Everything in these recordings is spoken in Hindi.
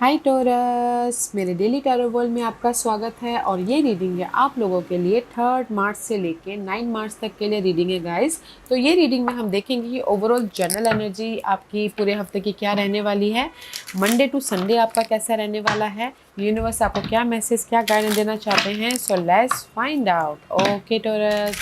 हाय टोरस, मेरे डेली टैरो वर्ल्ड में आपका स्वागत है। और ये रीडिंग है आप लोगों के लिए 3 मार्च से लेके 9 मार्च तक के लिए रीडिंग है गाइस। तो ये रीडिंग में हम देखेंगे कि ओवरऑल जनरल एनर्जी आपकी पूरे हफ्ते की क्या रहने वाली है, मंडे टू संडे आपका कैसा रहने वाला है, यूनिवर्स आपको क्या मैसेज क्या गाइडेंस देना चाहते हैं। So let's find out. Okay Taurus,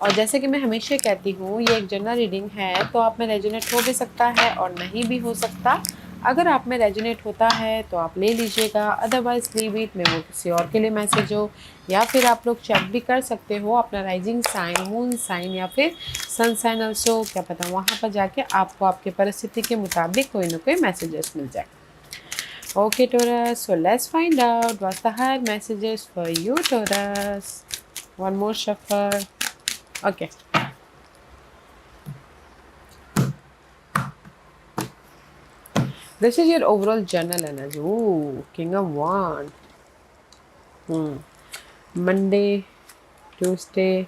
और जैसे कि मैं हमेशा कहती हूँ ये एक जनरल रीडिंग है, तो आप में रेजोनेट हो भी सकता है और नहीं भी हो सकता। अगर आप में रेजोनेट होता है तो आप ले लीजिएगा, अदरवाइज लीव इट, में वो किसी और के लिए मैसेज हो। या फिर आप लोग चेक भी कर सकते हो अपना राइजिंग साइन, मून साइन या फिर सन साइन ऑल्सो, क्या पता वहाँ पर जाके आपको आपके परिस्थिति के मुताबिक कोई ना कोई मैसेजेस मिल जाए। Okay Taurus, so let's find out what's the higher messages for you Taurus. One more shuffle. Okay, this is your overall general energy. Ooh, King of Wands. Monday, Tuesday,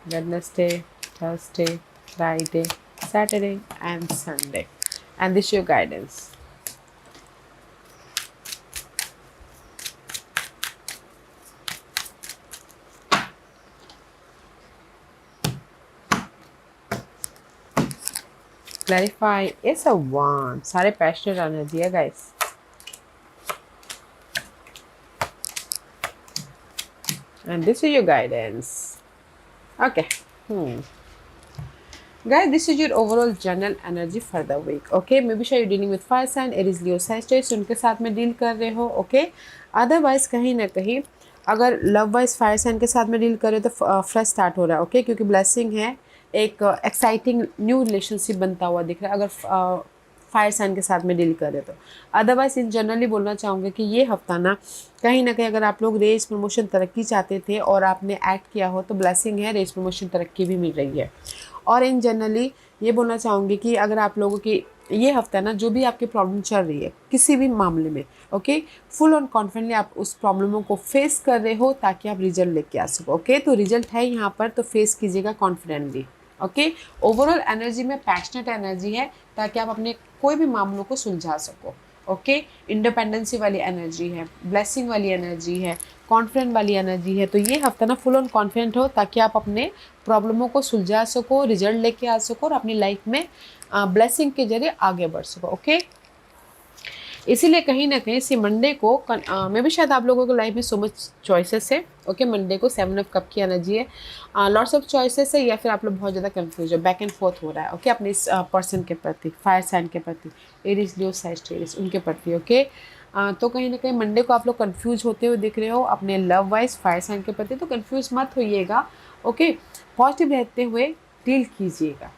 Wednesday, Thursday, Friday, Saturday, and Sunday. And this is your guidance. Clarify. It's a wand. सारे passionate energy है guys. And this is your guidance. Okay. Guys, this is your overall general energy for the week. Okay, maybe you're dealing with fire sign, Aries, Leo, Sagittarius, उनके साथ में डील कर रहे हो. Okay, अदरवाइज कहीं ना कहीं अगर लव वाइज फायर साइन के साथ में डील कर रहे हो तो फ्रेश स्टार्ट हो रहा है. ओके, क्योंकि ब्लेसिंग है, एक एक्साइटिंग न्यू रिलेशनशिप बनता हुआ दिख रहा है अगर फायर साइन के साथ में डील कर रहे हो तो. अदरवाइज इन जनरली बोलना चाहूँगी कि ये हफ्ता ना कहीं अगर आप लोग रेस प्रमोशन तरक्की चाहते थे और आपने एक्ट किया हो तो ब्लेसिंग है, रेस प्रमोशन तरक्की भी मिल रही है. और इन जनरली ये बोलना चाहूँगी कि अगर आप लोगों की ये हफ्ता ना जो भी आपकी प्रॉब्लम चल रही है किसी भी मामले में, ओके, फुल ऑन कॉन्फिडेंटली आप उस प्रॉब्लमों को फेस कर रहे हो ताकि आप रिजल्ट लेके आ सको. ओके, तो रिजल्ट है यहाँ पर, तो फेस कीजिएगा कॉन्फिडेंटली. ओके, ओवरऑल एनर्जी में पैशनेट एनर्जी है ताकि आप अपने कोई भी मामलों को सुलझा सको. ओके, इंडिपेंडेंसी वाली एनर्जी है, ब्लेसिंग वाली एनर्जी है, कॉन्फिडेंट वाली एनर्जी है. तो ये हफ्ता ना फुल ऑन कॉन्फिडेंट हो ताकि आप अपने प्रॉब्लमों को सुलझा सको, रिजल्ट लेके आ सको और अपनी लाइफ में ब्लेसिंग के जरिए आगे बढ़ सको. ओके, इसीलिए कहीं ना कहीं इसी मंडे को मे भी शायद आप लोगों को लाइफ में सो मच चॉइसेस है. ओके, मंडे को 7 ऑफ कप की एनर्जी है, लॉट्स ऑफ चॉइसेस है, या फिर आप लोग बहुत ज़्यादा कंफ्यूज हो, बैक एंड फोर्थ हो रहा है. ओके, अपने इस पर्सन के प्रति, फायर साइन के प्रति, एरीज, लियो, सैजिटेरियस, उनके प्रति. ओके, तो कहीं ना कहीं मंडे को आप लोग कंफ्यूज होते हुए दिख रहे हो अपने लव वाइज फायर साइन के प्रति, तो कंफ्यूज मत होइएगा. ओके, पॉजिटिव रहते हुए डील कीजिएगा.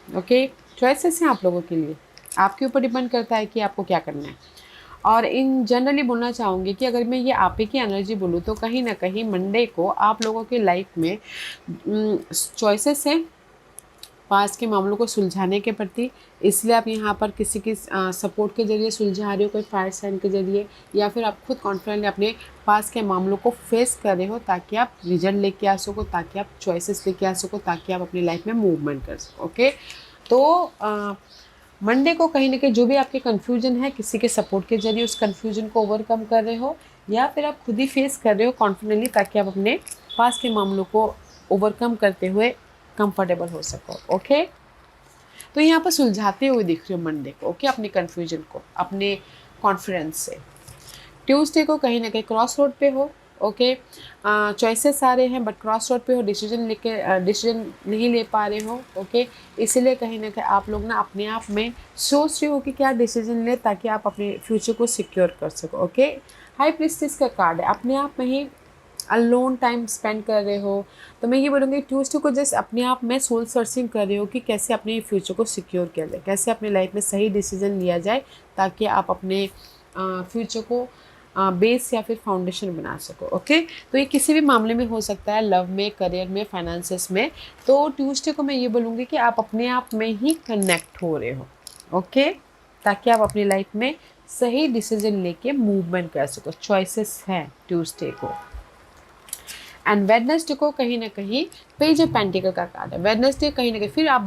ओके, चॉइसेस हैं आप लोगों के लिए, आपके ऊपर डिपेंड करता है कि आपको क्या करना है. और इन जनरली बोलना चाहूँगी कि अगर मैं ये आप ही की एनर्जी बोलूँ तो कहीं ना कहीं मंडे को आप लोगों की लाइफ में चॉइसेस हैं पास के मामलों को सुलझाने के प्रति. इसलिए आप यहाँ पर किसी की सपोर्ट के जरिए सुलझा रहे हो, कोई फायर साइन के जरिए, या फिर आप खुद कॉन्फिडेंटली अपने पास के मामलों को फेस कर रहे हो ताकि आप रिजल्ट लेके आ सको, ताकि आप चॉइसेस लेके आ सको, ताकि आप अपनी लाइफ में मूवमेंट कर सको. ओके, तो मंडे को कहीं ना कहीं जो भी आपके कन्फ्यूजन है किसी के सपोर्ट के जरिए उस कन्फ्यूजन को ओवरकम कर रहे हो, या फिर आप खुद ही फेस कर रहे हो कॉन्फिडेंटली ताकि आप अपने पास के मामलों को ओवरकम करते हुए कंफर्टेबल हो सको. ओके, तो यहाँ पर सुलझाते हुए दिख रहे हो मंडे को. ओके, अपने कन्फ्यूजन को अपने कॉन्फिडेंस से. ट्यूसडे को कहीं ना कहीं क्रॉस रोड पे हो. ओके, चॉइसेस आ रहे हैं बट क्रॉस रोड पे हो, डिसीजन नहीं ले पा रहे हो. ओके, इसीलिए कहीं ना कहीं आप लोग ना अपने आप में सोच रहे हो कि क्या डिसीजन ले ताकि आप अपने फ्यूचर को सिक्योर कर सको. ओके, हाई प्रीस्टेस का कार्ड है, अपने आप में ही अलोन टाइम स्पेंड कर रहे हो. तो मैं ये बोलूँगी ट्यूसडे को जस्ट अपने आप में सोल सर्चिंग कर रहे हो कि कैसे अपने फ्यूचर को सिक्योर किया जाए, कैसे अपनी लाइफ में सही डिसीजन लिया जाए ताकि आप अपने फ्यूचर को बेस या फिर फाउंडेशन बना सको. ओके, तो ये किसी भी मामले में हो सकता है, लव में, करियर में, फाइनेंसेस में. तो ट्यूसडे को मैं ये बोलूँगी कि आप अपने आप में ही कनेक्ट हो रहे हो. ओके, ताकि आप अपनी लाइफ में सही डिसीजन लेके मूवमेंट कर सको. चॉइसेस हैं ट्यूसडे को. एंड वेडनेसडे को कहीं ना कहीं पेज ऑफ पेंटिकल का कार्ड है। वेडनेसडे कहीं ना कहीं फिर आप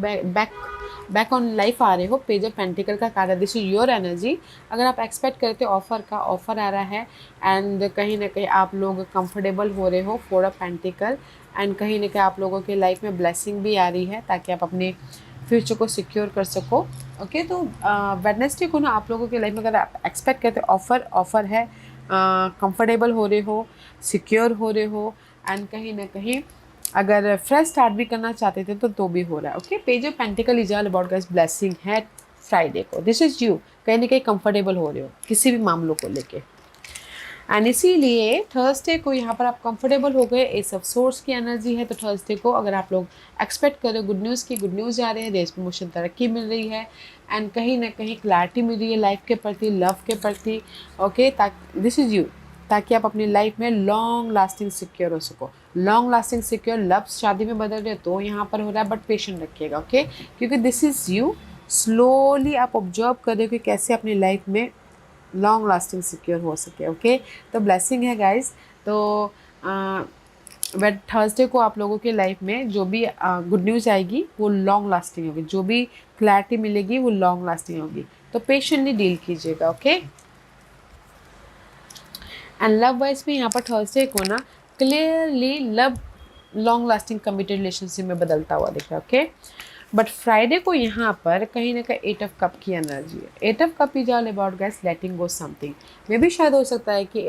बैक ऑन लाइफ आ रहे हो, पेज ऑफ पेंटिकल का कार्ड है। This is your energy. अगर आप एक्सपेक्ट करते हो ऑफर का, ऑफर आ रहा है एंड कहीं ना कहीं आप लोग कंफर्टेबल हो रहे हो, फोर ऑफ पेंटिकल, एंड कहीं ना कहीं आप लोगों के लाइफ में ब्लेसिंग भी आ रही है ताकि आप अपने फ्यूचर को सिक्योर कर सको। ओके तो वेडनेसडे को ना आप लोगों के लाइफ में अगर आप एक्सपेक्ट करते हो ऑफर है, कंफर्टेबल हो रहे हो, सिक्योर हो रहे हो, एंड कहीं ना कहीं अगर फ्रेश स्टार्ट भी करना चाहते थे तो भी हो रहा है। Okay page of pentacle is all about guys blessing है फ्राइडे को। दिस इज यू, कहीं ना कहीं कंफर्टेबल हो रहे हो किसी भी मामलों को लेके, एंड इसीलिए थर्सडे को यहाँ पर आप कंफर्टेबल हो गए। एस ऑफ सोर्स की एनर्जी है, तो थर्सडे को अगर आप लोग एक्सपेक्ट करो गुड न्यूज़ की, गुड न्यूज़ आ रहे हैं, देश प्रमोशन तरक्की मिल रही है, एंड कहीं ना कहीं क्लैरिटी मिल रही है लाइफ के प्रति, लव के प्रति। ओके दिस इज़ यू, ताकि आप अपनी लाइफ में लॉन्ग लास्टिंग सिक्योर हो सको। लॉन्ग लास्टिंग सिक्योर लव शादी में बदल रहे तो यहाँ पर हो रहा है, बट पेशेंट रखिएगा। ओके क्योंकि दिस इज़ यू, स्लोली आप ऑब्जर्व कर रहे हो कि कैसे अपनी लाइफ में लॉन्ग लास्टिंग सिक्योर हो सके। ओके तो ब्लेसिंग है गाइस। तो बट थर्सडे को आप लोगों के लाइफ में जो भी गुड न्यूज़ आएगी वो लॉन्ग लास्टिंग होगी, जो भी क्लैरिटी मिलेगी वो लॉन्ग लास्टिंग होगी, तो पेशेंटली डील कीजिएगा। ओके एंड लव वाइज भी यहाँ पर थर्सडे को ना clearly love long lasting committed relationship में बदलता हुआ दिख रहा है। ओके बट फ्राइडे को यहाँ पर कहीं ना कहीं एट ऑफ कप की एनर्जी है। Eight of cup is all about guys letting go something. मे भी शायद हो सकता है कि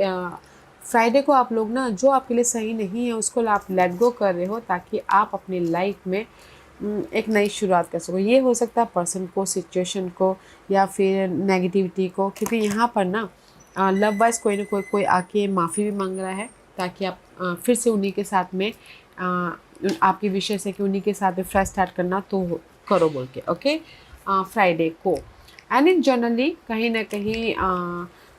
फ्राइडे को आप लोग ना जो आपके लिए सही नहीं है उसको आप लेट गो कर रहे हो ताकि आप अपनी लाइफ में एक नई शुरुआत कर सको। ये हो सकता है पर्सन को, सिचुएशन को, या फिर नेगेटिविटी को, क्योंकि यहाँ पर ना लव वाइज कोई ना कोई आके माफ़ी भी मांग रहा है ताकि आप फिर से उन्हीं के साथ में आपकी विशेष है कि उन्हीं के साथ में फ्रेश स्टार्ट करना तो करो बोल के। ओके फ्राइडे को एंड इन जनरली कहीं ना कहीं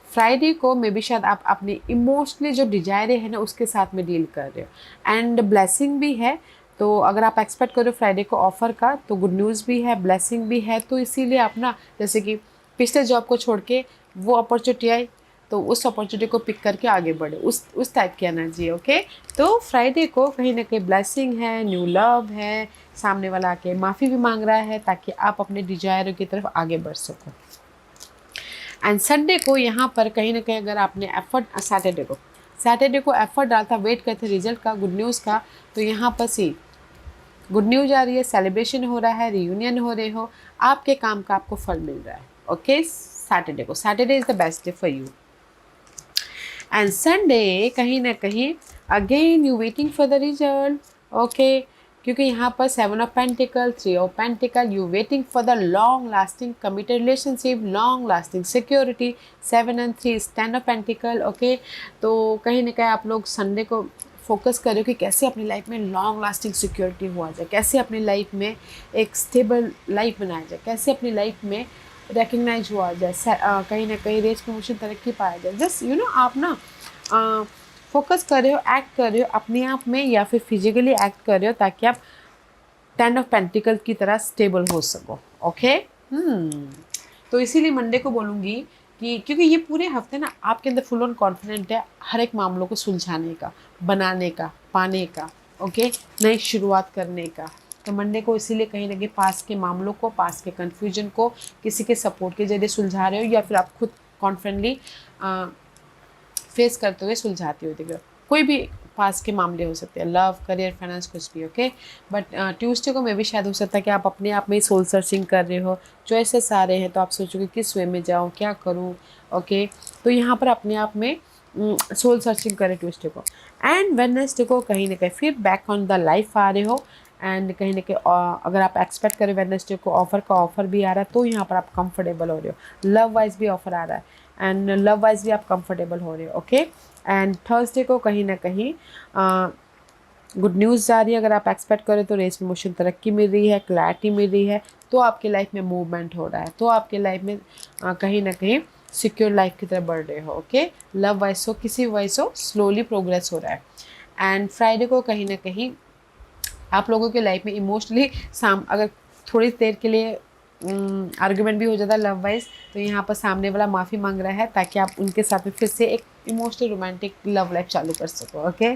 फ्राइडे को मे बी शायद आप अपने इमोशनली जो डिजायर है ना उसके साथ में डील कर रहे हो, एंड ब्लेसिंग भी है। तो अगर आप एक्सपेक्ट करो फ्राइडे को ऑफर का, तो गुड न्यूज़ भी है, ब्लेसिंग भी है। तो इसीलिए आप ना जैसे कि पिछले जॉब को छोड़ के वो अपॉर्चुनिटी आई तो उस अपॉर्चुनिटी को पिक करके आगे बढ़े, उस टाइप की एनर्जी है। ओके तो फ्राइडे को कहीं ना कहीं ब्लेसिंग है, न्यू लव है, सामने वाला आके माफ़ी भी मांग रहा है ताकि आप अपने डिजायर की तरफ आगे बढ़ सको। एंड संडे को यहाँ पर कहीं ना कहीं अगर आपने एफर्ट सैटरडे को एफर्ट डालता, वेट करते रिजल्ट का, गुड न्यूज़ का, तो यहाँ पर सी गुड न्यूज़ आ रही है, सेलिब्रेशन हो रहा है, रियूनियन हो रहे हो, आपके काम का आपको फल मिल रहा है। ओके सैटरडे को, Saturday is the best day for you. And Sunday कहीं ना कहीं again you waiting for the result. Okay क्योंकि यहाँ पर 7 of pentacle, 3 of pentacle, you waiting for the long lasting committed relationship, long lasting security, 7 and 3 10 of pentacle. Okay तो कहीं ना कहीं आप लोग संडे को फोकस करो कि कैसे अपनी लाइफ में लॉन्ग लास्टिंग सिक्योरिटी हुआ जाए, कैसे अपनी लाइफ में एक स्टेबल लाइफ बनाया जाए, कैसे अपनी लाइफ में रिकग्नाइज हुआ जाए, कहीं ना कहीं रेस प्रमोशन तरक्की पाया जाए। जस्ट यू नो आप ना फोकस कर रहे हो, एक्ट कर रहे हो अपने आप में या फिर फिजिकली एक्ट कर रहे हो ताकि आप 10 ऑफ पेंटिकल की तरह स्टेबल हो सको। ओके तो इसीलिए मंडे को बोलूँगी कि क्योंकि ये पूरे हफ्ते ना आपके अंदर फुल ऑन कॉन्फिडेंट है हर एक मामलों को सुलझाने का, बनाने का, पाने का, ओके नई शुरुआत करने का। तो मंडे को इसीलिए कहीं ना कहीं पास के मामलों को, पास के कन्फ्यूजन को किसी के सपोर्ट के जरिए सुलझा रहे हो या फिर आप खुद कॉन्फिडेंटली फेस करते हुए सुलझाते हुए दिख रहे हो। कोई भी पास के मामले हो सकते हैं, लव, करियर, फाइनेंस, कुछ भी। ओके बट ट्यूसडे को मैं भी शायद हो सकता है कि आप अपने आप में ही सोल सर्चिंग कर रहे हो, चॉइसेस आ रहे हैं तो आप सोचोगे किस वे में जाऊँ, क्या करूँ। ओके तो यहाँ पर अपने आप में सोल सर्चिंग करें ट्यूसडे को। एंड वेडनेसडे को कहीं ना कहीं फिर बैक ऑन द लाइफ आ रहे हो, एंड कहीं ना कहीं अगर आप एक्सपेक्ट करें वेडनेसडे को ऑफर का, ऑफर भी आ रहा है तो यहाँ पर आप कंफर्टेबल हो रहे हो। लव वाइज भी ऑफर आ रहा है एंड लव वाइज भी आप कंफर्टेबल हो रहे हो। ओके एंड थर्सडे को कहीं ना कहीं गुड न्यूज़ आ रही है। अगर आप एक्सपेक्ट करें तो रेस प्रमोशन तरक्की मिल रही है, क्लैरिटी मिल रही है, तो आपके लाइफ में मूवमेंट हो रहा है, तो आपके लाइफ में कहीं ना कहीं सिक्योर लाइफ की तरफ बढ़ रहे हो। ओके लव वाइज हो, किसी वाइज हो, स्लोली प्रोग्रेस हो रहा है। एंड फ्राइडे को कहीं ना कहीं आप लोगों के लाइफ में इमोशनली अगर थोड़ी देर के लिए आर्गुमेंट भी हो जाता है लव वाइज, तो यहाँ पर सामने वाला माफ़ी मांग रहा है ताकि आप उनके साथ में फिर से एक इमोशनल रोमांटिक लव लाइफ चालू कर सको। ओके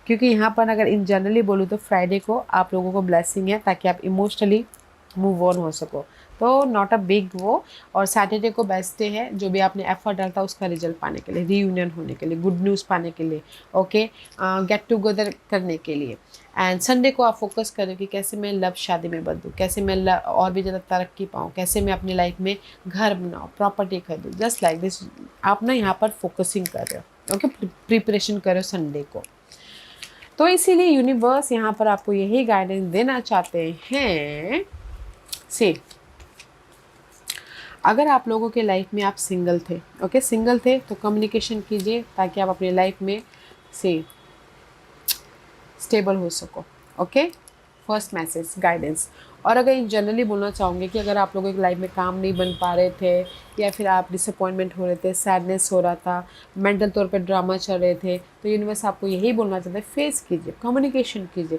क्योंकि यहाँ पर अगर इन जनरली बोलूँ तो फ्राइडे को आप लोगों को ब्लेसिंग है ताकि आप इमोशनली मूव ऑन हो सको, तो नॉट अ बिग वो। और सैटरडे को बेस्ट डे है, जो भी आपने एफर्ट डालता है उसका रिजल्ट पाने के लिए, रीयूनियन होने के लिए, गुड न्यूज़ पाने के लिए, ओके, गेट टुगेदर करने के लिए। एंड संडे को आप फोकस करें कि कैसे मैं लव शादी में बदलूँ, कैसे मैं और भी ज़्यादा तरक्की पाऊँ, कैसे मैं अपनी लाइफ में घर बनाऊँ, प्रॉपर्टी खरीदूँ, जस्ट लाइक दिस। आप ना यहाँ पर फोकसिंग कर रहे हो, ओके, प्रिपरेशन करो संडे को। तो इसीलिए यूनिवर्स यहाँ पर आपको यही गाइडेंस देना चाहते हैं से, अगर आप लोगों के लाइफ में आप सिंगल थे, ओके, सिंगल थे, तो कम्युनिकेशन कीजिए ताकि आप अपनी लाइफ में से स्टेबल हो सको, ओके। First message guidance. और अगर इन जनरली बोलना चाहूँगी कि अगर आप लोगों की लाइफ में काम नहीं बन पा रहे थे, या फिर आप डिसअपॉइंटमेंट हो रहे थे, सैडनेस हो रहा था, मेंटल तौर पे ड्रामा चल रहे थे, तो यूनिवर्स आपको यही बोलना चाहता है, फेस कीजिए, कम्युनिकेशन कीजिए,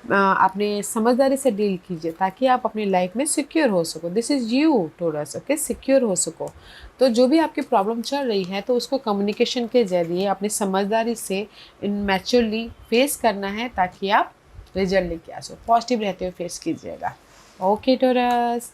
अपने समझदारी से डील कीजिए ताकि आप अपनी लाइफ में सिक्योर हो सको। This is you Taurus, okay, secure हो सको। तो जो भी आपकी प्रॉब्लम चल रही है, तो उसको कम्युनिकेशन के ज़रिए अपनी समझदारी से मैच्योरली फेस करना है ताकि आप रिजल्ट लेके आ सको। पॉजिटिव रहते हुए फेस कीजिएगा, ओके टोरस।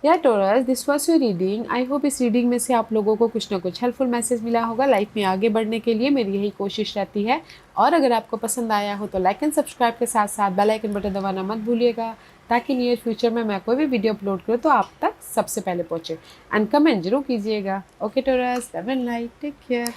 या Taurus, this was your reading. I hope इस रीडिंग में से आप लोगों को कुछ ना कुछ हेल्पफुल मैसेज मिला होगा। लाइफ में आगे बढ़ने के लिए मेरी यही कोशिश रहती है। और अगर आपको पसंद आया हो तो लाइक एंड सब्सक्राइब के साथ साथ बेल आइकन बटन दबाना मत भूलिएगा, ताकि नियर फ्यूचर में मैं कोई भी वीडियो अपलोड करूँ तो आप तक सबसे पहले पहुँचे। एंड कमेंट जरूर कीजिएगा। Okay Taurus, love and light, take care.